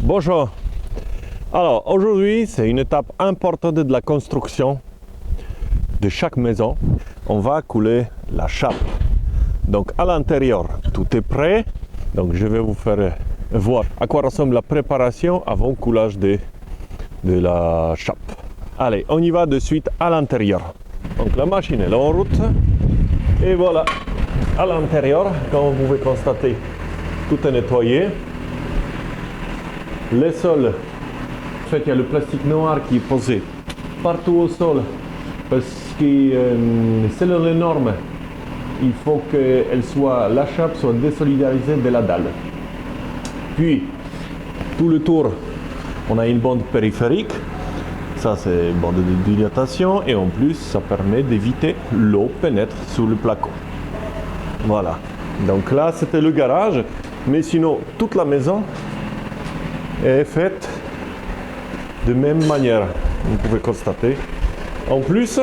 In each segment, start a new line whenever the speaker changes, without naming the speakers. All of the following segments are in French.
Bonjour. Alors aujourd'hui, c'est une étape importante de la construction de chaque maison. On va couler la chape. Donc à l'intérieur, tout est prêt. Donc je vais vous faire voir à quoi ressemble la préparation avant le coulage de la chape. Allez, on y va de suite à l'intérieur. Donc la machine est en route. Et voilà, à l'intérieur, comme vous pouvez constater, tout est nettoyé. Les sols, en fait, il y a le plastique noir qui est posé partout au sol parce que selon les normes, il faut que la chape soit désolidarisée de la dalle. Puis, tout le tour, on a une bande périphérique. Ça, c'est une bande de dilatation et en plus, ça permet d'éviter l'eau pénètre sous le placo. Voilà. Donc là, c'était le garage, mais sinon, toute la maison est faite de même manière, vous pouvez constater. En plus,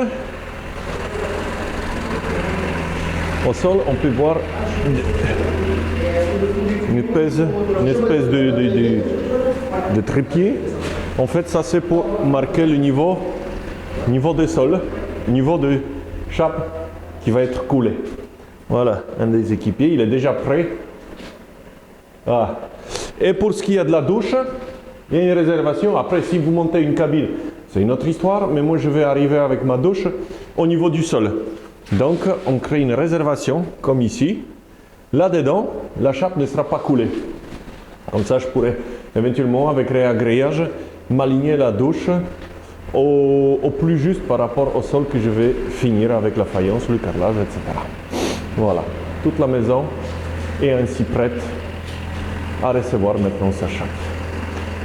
au sol, on peut voir une espèce de trépied. En fait, ça c'est pour marquer le niveau des sols, le niveau de chape qui va être coulé. Voilà, un des équipiers, il est déjà prêt. Ah. Et pour ce qui est de la douche, il y a une réservation. Après, si vous montez une cabine, c'est une autre histoire, mais moi je vais arriver avec ma douche au niveau du sol. Donc, on crée une réservation, comme ici. Là-dedans, la chape ne sera pas coulée. Comme ça, je pourrais éventuellement, avec réagrégage, m'aligner la douche au plus juste par rapport au sol que je vais finir avec la faïence, le carrelage, etc. Voilà, toute la maison est ainsi prête à recevoir maintenant sa chape.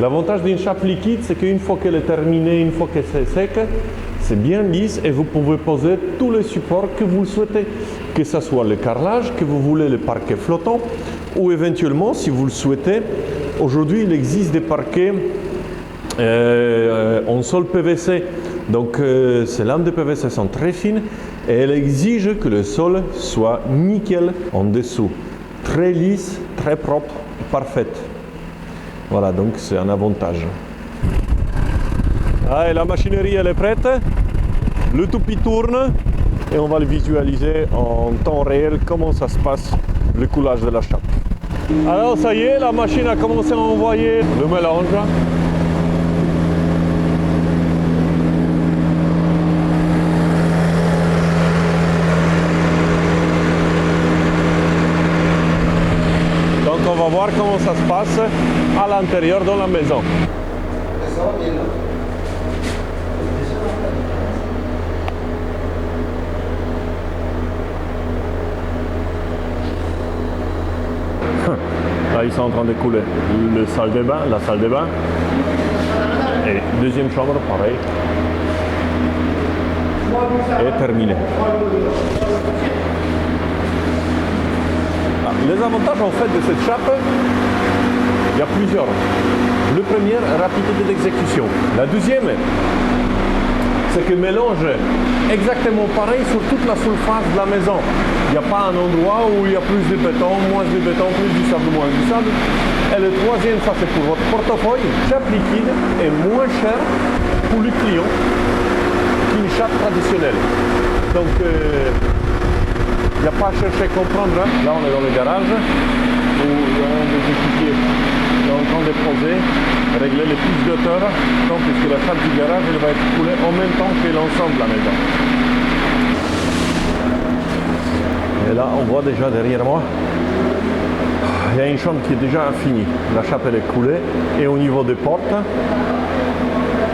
L'avantage d'une chape liquide, c'est qu'une fois qu'elle est terminée, une fois que c'est sec, c'est bien lisse et vous pouvez poser tous les supports que vous souhaitez. Que ce soit le carrelage, que vous voulez le parquet flottant, ou éventuellement, si vous le souhaitez, aujourd'hui il existe des parquets en sol PVC. Donc ces lames de PVC sont très fines et elles exigent que le sol soit nickel en dessous. Très lisse, très propre, parfaite. Voilà, donc c'est un avantage. Ah, et la machinerie elle est prête. Le toupie tourne et on va le visualiser en temps réel comment ça se passe le coulage de la chape. Alors ça y est, la machine a commencé à envoyer le mélange. Donc on va voir comment ça se passe à l'intérieur de la maison. Là, ils sont en train de couler la salle de bain. Et deuxième chambre, pareil. Et terminé. Les avantages en fait de cette chape, il y a plusieurs. Le premier, rapidité d'exécution. La deuxième, c'est que mélange exactement pareil sur toute la surface de la maison. Il n'y a pas un endroit où il y a plus de béton, moins de béton, plus du sable, moins du sable. Et le troisième, ça c'est pour votre portefeuille. Chape liquide est moins chère pour le client qu'une chape traditionnelle. Donc, il n'y a pas à chercher à comprendre. Là, on est dans le garage où il y a des équipiers qui sont en train de poser, régler les prises d'auteur, puisque la chape du garage elle va être coulée en même temps que l'ensemble de la maison. Et là, on voit déjà derrière moi, il y a une chambre qui est déjà finie. La chape elle est coulée et au niveau des portes,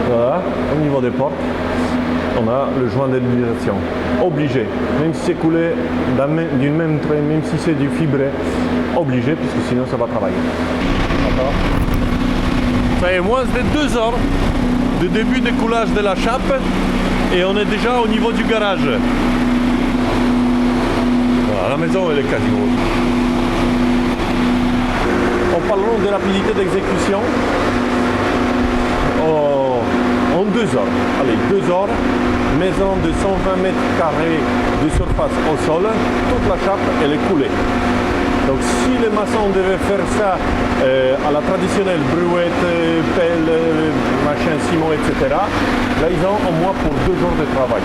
voilà, au niveau des portes, on a le joint d'éliminisation. Obligé, même si c'est coulé d'une même trait, même si c'est du fibré, obligé, puisque sinon ça va travailler. D'accord. Ça fait moins de 2 heures de début de coulage de la chape et on est déjà au niveau du garage. Voilà, la maison elle est quasiment. En parlant de rapidité d'exécution, en 2 heures. Allez, 2 heures, maison de 120 mètres carrés de surface au sol, toute la chape elle est coulée. Donc si les maçons devaient faire ça à la traditionnelle, brouette, pelle, machin, ciment, etc., là ils ont au moins pour 2 jours de travail.